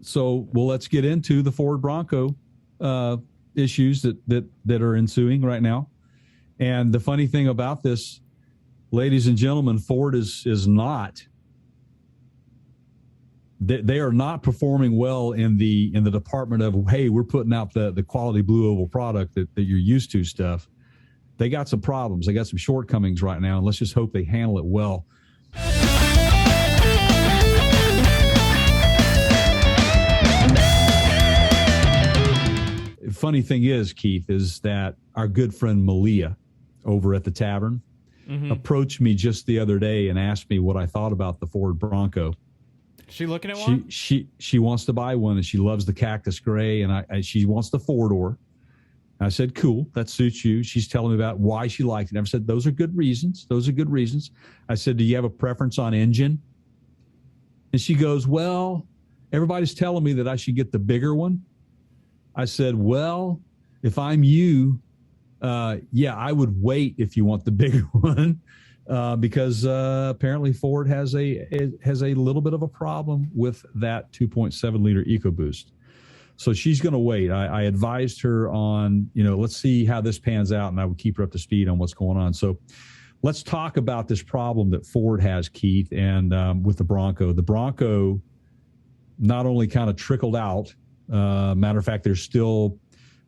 So, well, let's get into the Ford Bronco issues that are ensuing right now. And the funny thing about this, ladies and gentlemen, Ford is not. They are not performing well in the department of, hey, we're putting out the quality blue oval product that you're used to stuff. They got some problems. They got some shortcomings right now, and let's just hope they handle it well. Funny thing is, Keith, is that our good friend Malia over at the tavern approached me just the other day and asked me what I thought about the Ford Bronco. She looking at one? She wants to buy one, and she loves the cactus gray, and she wants the four-door. I said, cool, that suits you. She's telling me about why she liked it. I said, those are good reasons. Those are good reasons. I said, do you have a preference on engine? And she goes, well, everybody's telling me that I should get the bigger one. I said, well, if I'm you, yeah, I would wait if you want the bigger one, because apparently Ford has a little bit of a problem with that 2.7 liter EcoBoost. So she's going to wait. I advised her on, let's see how this pans out, and I would keep her up to speed on what's going on. So let's talk about this problem that Ford has, Keith, and with the Bronco. The Bronco not only kind of trickled out. Matter of fact, there's still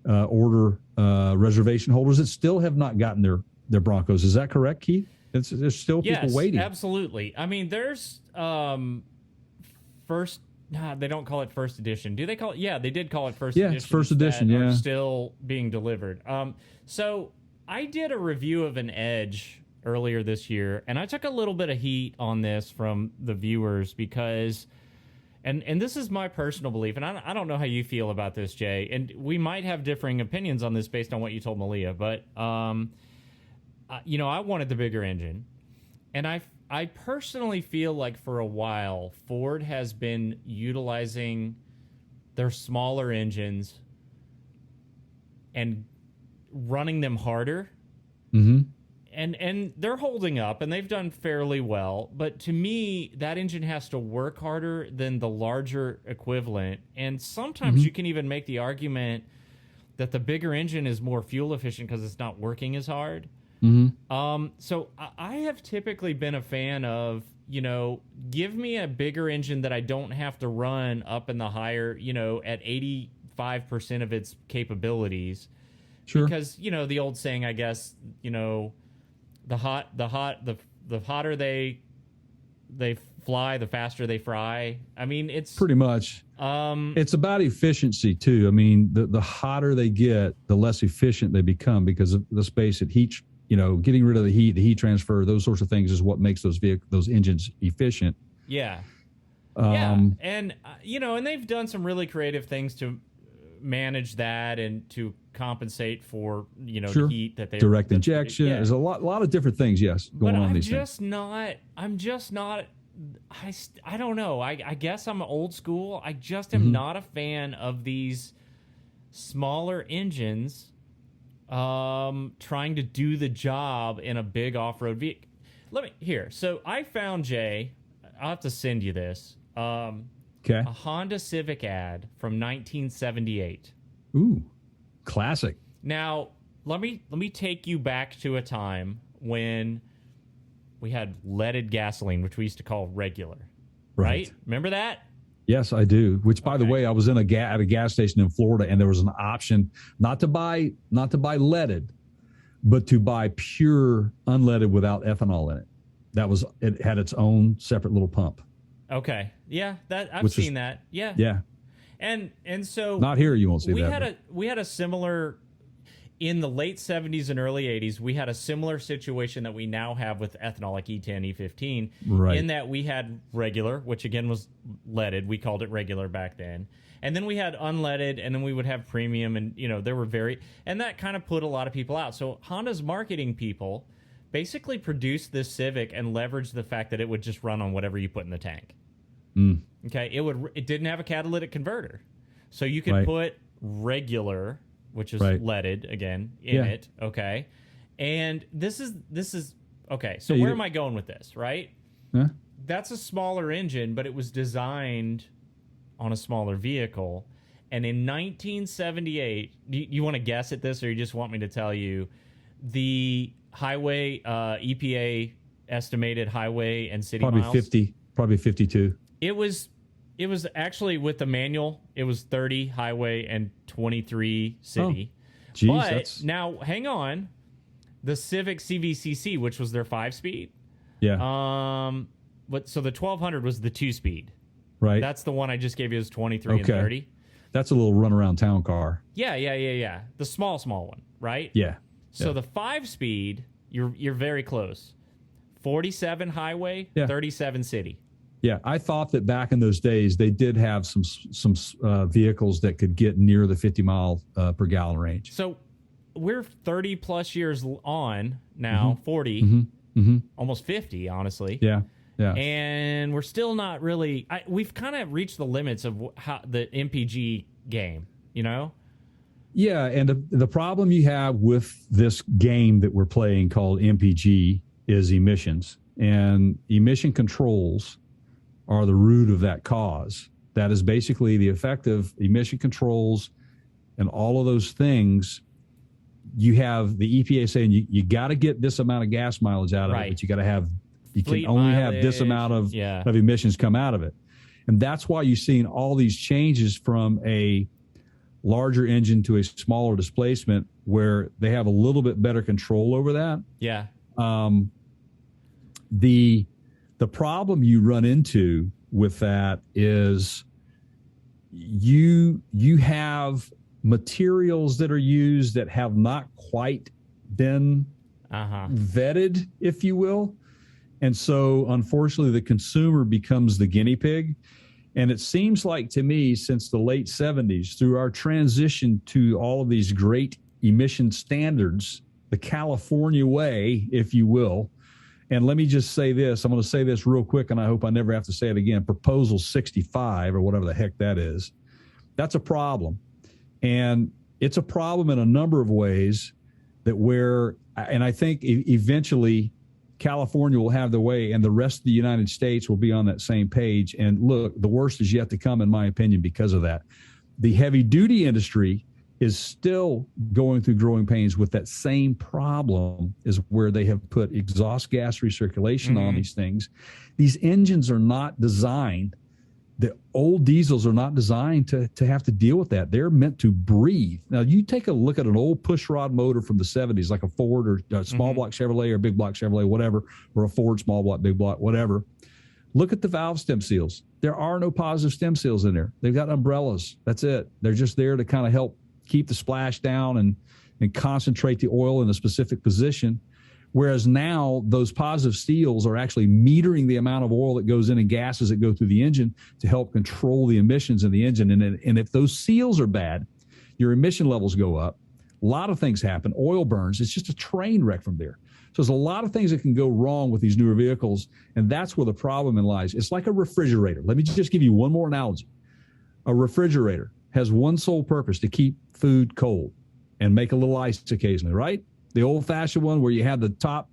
order reservation holders that still have not gotten their Broncos. Is that correct, Keith? There's still people waiting. Yes, absolutely. I mean, there's first. They don't call it first edition. Do they call it? Yeah, they did call it first edition. Yeah, it's first edition. Yeah, are still being delivered. So I did a review of an Edge earlier this year, and I took a little bit of heat on this from the viewers because. And this is my personal belief, and I don't know how you feel about this, Jay, and we might have differing opinions on this based on what you told Malia, but, I wanted the bigger engine, and I personally feel like for a while, Ford has been utilizing their smaller engines and running them harder. Mm-hmm. And they're holding up, and they've done fairly well. But to me, that engine has to work harder than the larger equivalent. And sometimes you can even make the argument that the bigger engine is more fuel efficient because it's not working as hard. So I have typically been a fan of, give me a bigger engine that I don't have to run up in the higher, at 85% of its capabilities. Sure. Because, the old saying, I guess, the hotter they fly, the faster they fry. I mean, it's pretty much. It's about efficiency too. I mean, the hotter they get, the less efficient they become because of the space it heat. Getting rid of the heat transfer, those sorts of things is what makes those engines efficient. Yeah. And and they've done some really creative things to manage that and to compensate for the heat that they direct injection. There's a lot of different things, going on these things. I'm just not. I don't know. I guess I'm old school. I just am not a fan of these smaller engines trying to do the job in a big off-road vehicle. So I found, Jay, I'll have to send you this. Okay. A Honda Civic ad from 1978. Ooh, classic. Now, let me take you back to a time when we had leaded gasoline, which we used to call regular. Right? Remember that? Yes, I do. Which, by the way, I was at a gas station in Florida, and there was an option not to buy leaded, but to buy pure unleaded without ethanol in it. It had its own separate little pump. Okay. Yeah, I've seen that. Yeah. Yeah. And so not here, you won't see that. We had a similar in the late 70s and early 80s. We had a similar situation that we now have with ethanol, like E10, E15, right. In that we had regular, which again was leaded. We called it regular back then. And then we had unleaded, and then we would have premium, and there were and that kind of put a lot of people out. So Honda's marketing people basically produced this Civic and leveraged the fact that it would just run on whatever you put in the tank. Okay, it didn't have a catalytic converter, so you could put regular, which is leaded again, in it. Okay, and this is okay. So where am I going with this? Right, that's a smaller engine, but it was designed on a smaller vehicle. And in 1978, you want to guess at this, or you just want me to tell you, the highway EPA estimated highway and city Probably miles? 50, probably 52. It was actually, with the manual, it was 30 highway and 23 city. Oh, geez, but now, hang on. The Civic CVCC, which was their 5-speed. Yeah. So the 1200 was the 2-speed. Right. That's the one I just gave you, is 23 and 30. That's a little run around town car. Yeah. The small one, right? Yeah. So the 5-speed, you're very close. 47 highway, 37 city. Yeah, I thought that back in those days they did have some vehicles that could get near the 50 mile per gallon range. So we're 30 plus years on now, 40, almost 50, honestly. Yeah. And we're still not really. We've kind of reached the limits of how the MPG game, you know? Yeah, and the problem you have with this game that we're playing called MPG is emissions. And emission controls are the root of that cause. That is basically the effect of emission controls and all of those things. You have the EPA saying you got to get this amount of gas mileage out of it, but you got to have, you fleet can only mileage, have this amount of emissions come out of it. And that's why you're seeing all these changes from a larger engine to a smaller displacement, where they have a little bit better control over that. Yeah. The problem you run into with that is you have materials that are used that have not quite been vetted, if you will. And so, unfortunately, the consumer becomes the guinea pig. And it seems like to me, since the late 70s, through our transition to all of these great emission standards, the California way, if you will. And let me just say this. I'm going to say this real quick, and I hope I never have to say it again. Proposal 65, or whatever the heck that is, that's a problem. And it's a problem in a number of ways and I think eventually California will have their way, and the rest of the United States will be on that same page. And look, the worst is yet to come, in my opinion, because of that. The heavy-duty industry is still going through growing pains with that same problem, is where they have put exhaust gas recirculation on these things. These engines are not designed, the old diesels are not designed to have to deal with that. They're meant to breathe. Now, you take a look at an old pushrod motor from the 70s, like a Ford or a small block Chevrolet or big block Chevrolet, whatever, or a Ford small block, big block, whatever. Look at the valve stem seals. There are no positive stem seals in there. They've got umbrellas. That's it. They're just there to kind of help keep the splash down and concentrate the oil in a specific position. Whereas now those positive seals are actually metering the amount of oil that goes in and gases that go through the engine to help control the emissions in the engine. And if those seals are bad, your emission levels go up. A lot of things happen. Oil burns. It's just a train wreck from there. So there's a lot of things that can go wrong with these newer vehicles, and that's where the problem lies. It's like a refrigerator. Let me just give you one more analogy. A refrigerator has one sole purpose: to keep food cold and make a little ice occasionally, right? The old-fashioned one where you had the top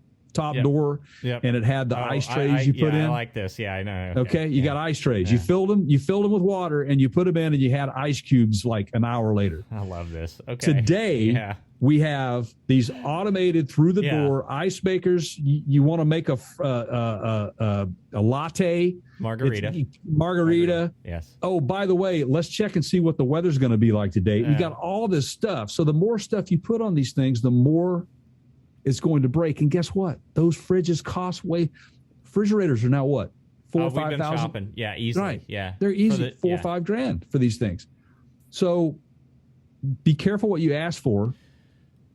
door and it had the ice trays you put in. I like this. Yeah, I know. Okay, you got ice trays. You filled them with water, and you put them in, and you had ice cubes like an hour later. I love this. Okay. Today, we have these automated through-the-door ice makers. You want to make a latte. Margarita. Yes. Oh, by the way, let's check and see what the weather's going to be like today. You got all this stuff. So the more stuff you put on these things, the more it's going to break. And guess what? Those fridges cost refrigerators are now what? $4,000 or $5,000? Yeah, easily. Right. Yeah. They're easy. $4,000 or $5,000 for these things. So be careful what you ask for.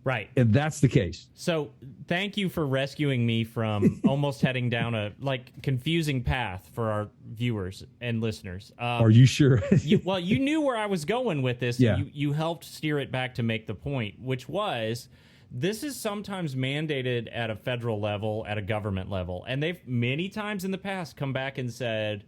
Right. And that's the case. So thank you for rescuing me from almost heading down a confusing path for our viewers and listeners. Are you sure? you knew where I was going with this. Yeah. You helped steer it back to make the point, which was, this is sometimes mandated at a federal level, at a government level. And they've many times in the past come back and said,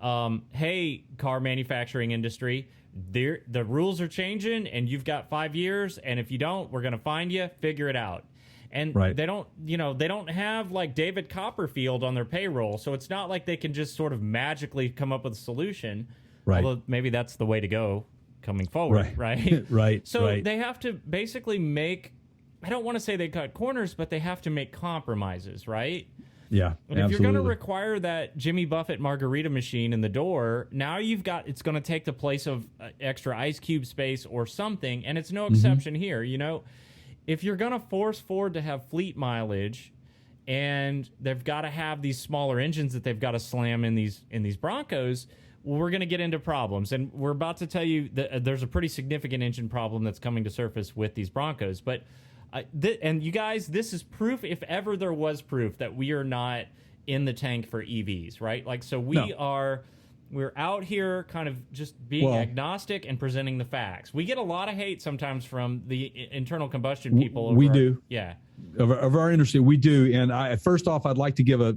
hey, car manufacturing industry, the rules are changing and you've got 5 years. And if you don't, we're going to find you, figure it out. And they don't have like David Copperfield on their payroll. So it's not like they can just sort of magically come up with a solution. Right. Although maybe that's the way to go coming forward, right? Right. So they have to basically make, I don't want to say they cut corners, but they have to make compromises, right? Yeah, and if you're going to require that Jimmy Buffett margarita machine in the door, now it's going to take the place of extra ice cube space or something, and it's no exception here. You know, if you're going to force Ford to have fleet mileage, and they've got to have these smaller engines that they've got to slam in these Broncos, well, we're going to get into problems, and we're about to tell you that there's a pretty significant engine problem that's coming to surface with these Broncos, but. And you guys, this is proof, if ever there was proof, that we are not in the tank for EVs, right? Like, so we're out here kind of just being agnostic and presenting the facts. We get a lot of hate sometimes from the internal combustion people. We do. Yeah. Of our industry, we do. And first off, I'd like to give a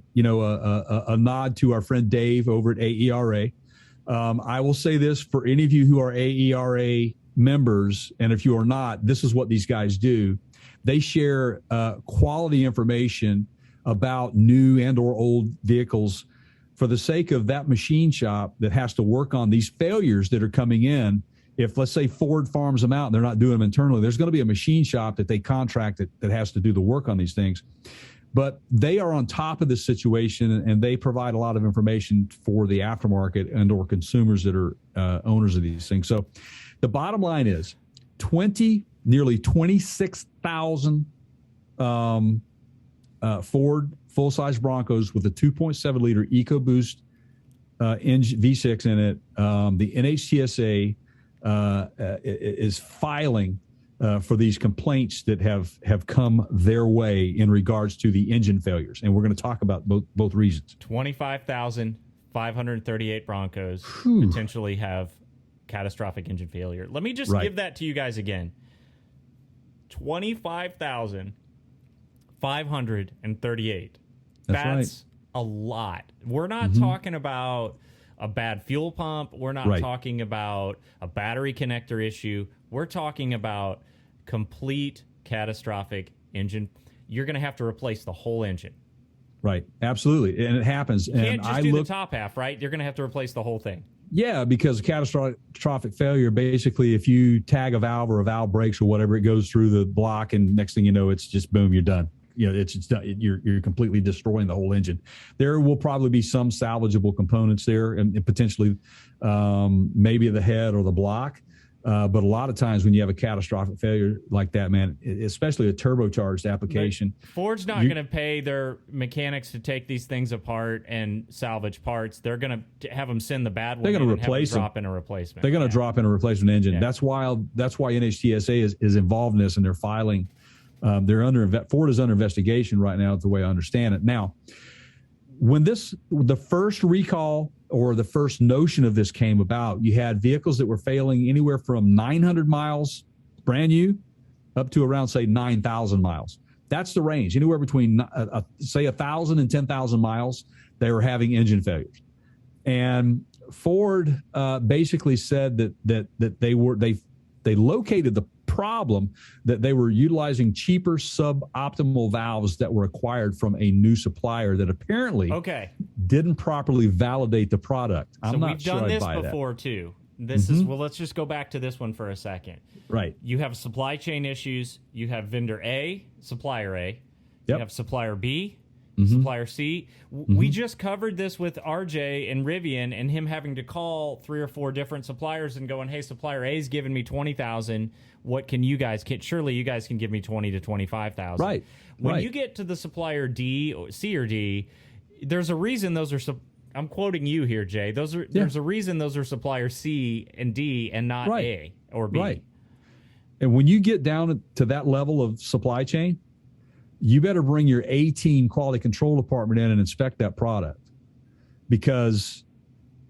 nod to our friend Dave over at AERA. I will say this for any of you who are AERA members, and if you are not, this is what these guys do. They share quality information about new and or old vehicles for the sake of that machine shop that has to work on these failures that are coming in. If, let's say, Ford farms them out and they're not doing them internally, there's going to be a machine shop that they contract that has to do the work on these things. But they are on top of this situation, and they provide a lot of information for the aftermarket and or consumers that are owners of these things. So the bottom line is nearly 26,000 Ford full-size Broncos with a 2.7-liter Ecoboost engine V6 in it. The NHTSA is filing for these complaints that have come their way in regards to the engine failures, and we're going to talk about both reasons. 25,538 Broncos potentially have catastrophic engine failure. Let me just give that to you guys again. 25,538. That's a lot. We're not talking about a bad fuel pump. We're not talking about a battery connector issue. We're talking about complete catastrophic engine. You're going to have to replace the whole engine. Right. Absolutely. And it happens. You can't just do the top half, right? You're going to have to replace the whole thing. Yeah, because catastrophic failure, basically, if you tag a valve or a valve breaks or whatever, it goes through the block, and next thing you know, it's just boom, you're done. You know, it's done. You're completely destroying the whole engine. There will probably be some salvageable components there, and potentially maybe the head or the block. But a lot of times when you have a catastrophic failure like that, man, especially a turbocharged application. But Ford's not going to pay their mechanics to take these things apart and salvage parts. They're going to have them send the bad one. They're going to replace them. Drop in a replacement. They're going to drop in a replacement engine. Yeah. That's why NHTSA is involved in this, and they're filing. Ford is under investigation right now, is the way I understand it. Now, when the first recall or the first notion of this came about, you had vehicles that were failing anywhere from 900 miles brand new up to around, say, 9,000 miles. That's the range. Anywhere between, say, 1,000 and 10,000 miles, they were having engine failures. And Ford basically said that they located the problem, that they were utilizing cheaper suboptimal valves that were acquired from a new supplier that apparently didn't properly validate the product. I'm not sure I'd buy that. We've done this before too. This is, well, let's just go back to this one for a second. Right. You have supply chain issues. You have vendor A, supplier A. You have supplier B, supplier C. We just covered this with RJ and Rivian, and him having to call 3 or 4 different suppliers and going, hey, supplier A's giving me 20,000. What can you guys get? Surely you guys can give me 20 to 25,000. Right. When you get to the supplier D or C or D, there's a reason those are. I'm quoting you here, Jay. There's a reason those are supplier C and D and not A or B. Right. And when you get down to that level of supply chain, you better bring your A-team quality control department in and inspect that product, because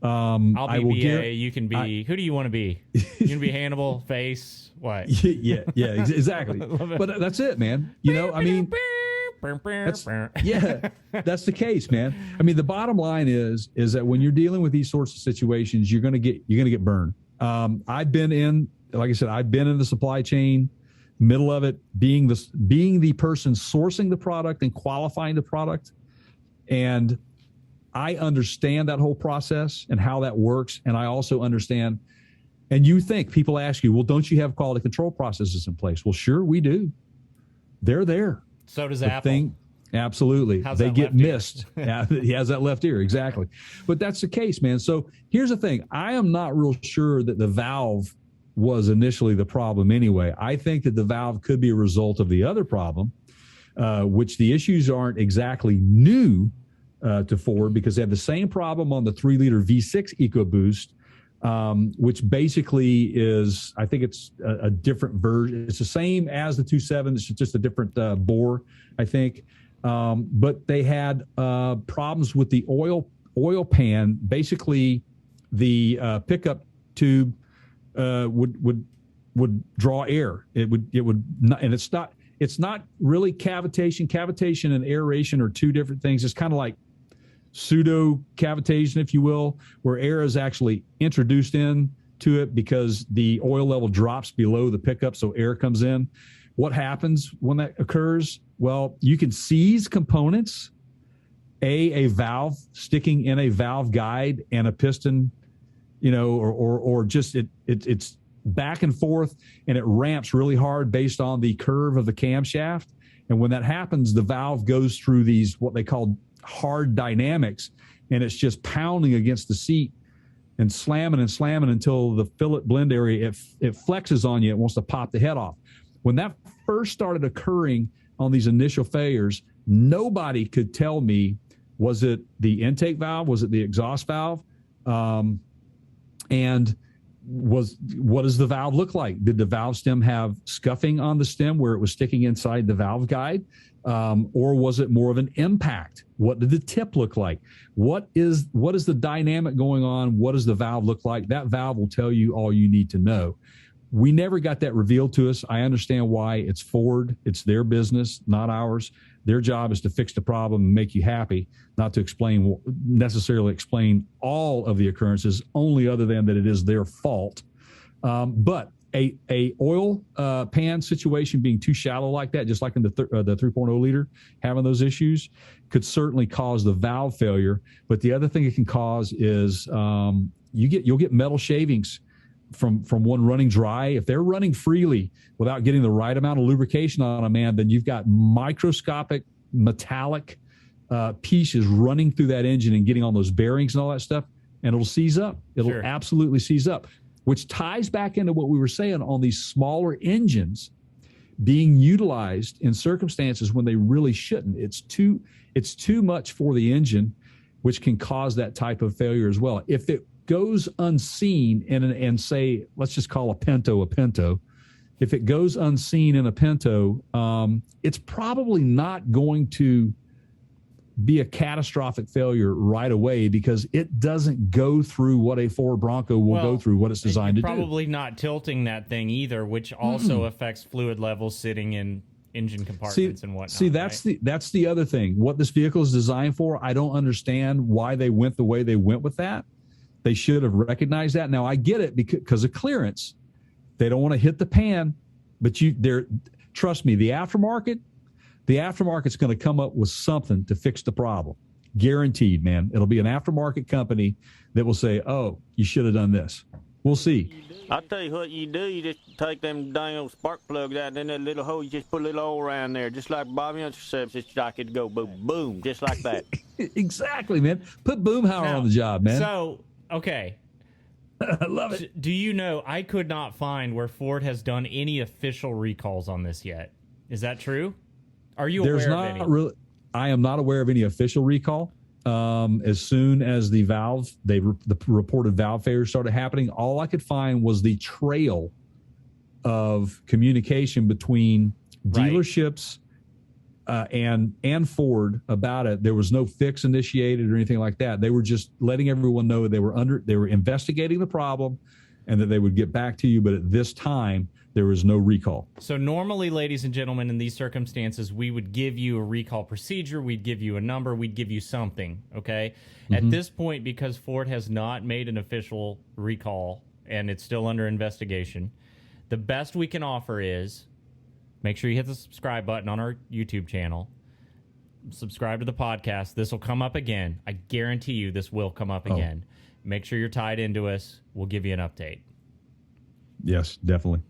I'll be BA. You can be. Who do you want to be? You can be Hannibal, Face, what? Yeah, exactly. But that's it, man. You know, I mean, that's the case, man. I mean, the bottom line is that when you're dealing with these sorts of situations, you're gonna get burned. I've been in, like I said, I've been in the supply chain, middle of it, being the person sourcing the product and qualifying the product, and I understand that whole process and how that works. And I also understand, and you think people ask you, well, don't you have quality control processes in place? Well, sure, we do. They're there. So does Apple. Absolutely. How's they that get left ear? missed. Yeah, he has that left ear. Exactly. But that's the case, man. So here's the thing. I am not real sure that the valve was initially the problem anyway. I think that the valve could be a result of the other problem, which the issues aren't exactly new to Ford, because they have the same problem on the 3-liter V6 Ecoboost, which basically is, I think it's a different version. It's the same as the 2.7. It's just a different bore, I think. But they had problems with the oil pan. Basically, the pickup tube would draw air. It would not, and it's not really cavitation. Cavitation and aeration are two different things. It's kind of like pseudo cavitation, if you will, where air is actually introduced in to it because the oil level drops below the pickup, so air comes in. What happens when that occurs? Well, you can seize components, a valve sticking in a valve guide and a piston, or just it's back and forth, and it ramps really hard based on the curve of the camshaft. And when that happens, the valve goes through these, what they call hard dynamics, and it's just pounding against the seat and slamming until the fillet blend area, it flexes on you. It wants to pop the head off. When that first started occurring on these initial failures, nobody could tell me, was it the intake valve? Was it the exhaust valve? And what does the valve look like? Did the valve stem have scuffing on the stem where it was sticking inside the valve guide? Or was it more of an impact? What did the tip look like? What is the dynamic going on? What does the valve look like? That valve will tell you all you need to know. We never got that revealed to us. I understand why. It's Ford. It's their business, not ours. Their job is to fix the problem and make you happy, not to necessarily explain all of the occurrences, only other than that it is their fault. But a oil pan situation being too shallow like that, just like in the 3.0 liter, having those issues could certainly cause the valve failure. But the other thing it can cause is you'll get metal shavings from one running dry. If they're running freely without getting the right amount of lubrication on them, man, then you've got microscopic metallic pieces running through that engine and getting on those bearings and all that stuff, and it'll seize up. It'll absolutely seize up, which ties back into what we were saying on these smaller engines being utilized in circumstances when they really shouldn't. It's too much for the engine, which can cause that type of failure as well. If it goes unseen and say, let's just call a Pinto. If it goes unseen in a Pinto, it's probably not going to be a catastrophic failure right away because it doesn't go through what a Ford Bronco will go through, what it's designed to do. Probably not tilting that thing either, which also affects fluid levels sitting in engine compartments and whatnot. See, that's the other thing. What this vehicle is designed for, I don't understand why they went the way they went with that. They should have recognized that. Now I get it because of clearance. They don't want to hit the pan, but trust me, the aftermarket's going to come up with something to fix the problem. Guaranteed, man. It'll be an aftermarket company that will say, "Oh, you should have done this." We'll see. I'll tell you what you do. You just take them dang old spark plugs out in that little hole. You just put a little oil around there, just like Bobby Unser says. It's like it go boom, boom, just like that. Exactly, man. Put Boomhauer on the job, man. So, okay. I love it. Do you know, I could not find where Ford has done any official recalls on this yet. Is that true? Are you aware of any? I am not aware of any official recall. As soon as the reported valve failures started happening, all I could find was the trail of communication between dealerships and Ford about it. There was no fix initiated or anything like that. They were just letting everyone know they were investigating the problem and that they would get back to you. But at this time, there was no recall. So normally, ladies and gentlemen, in these circumstances, we would give you a recall procedure. We'd give you a number. We'd give you something, okay? At this point, because Ford has not made an official recall and it's still under investigation, the best we can offer is make sure you hit the subscribe button on our YouTube channel. subscribe to the podcast. This will come up again. I guarantee you this will come up again. Make sure you're tied into us. We'll give you an update. Yes, definitely.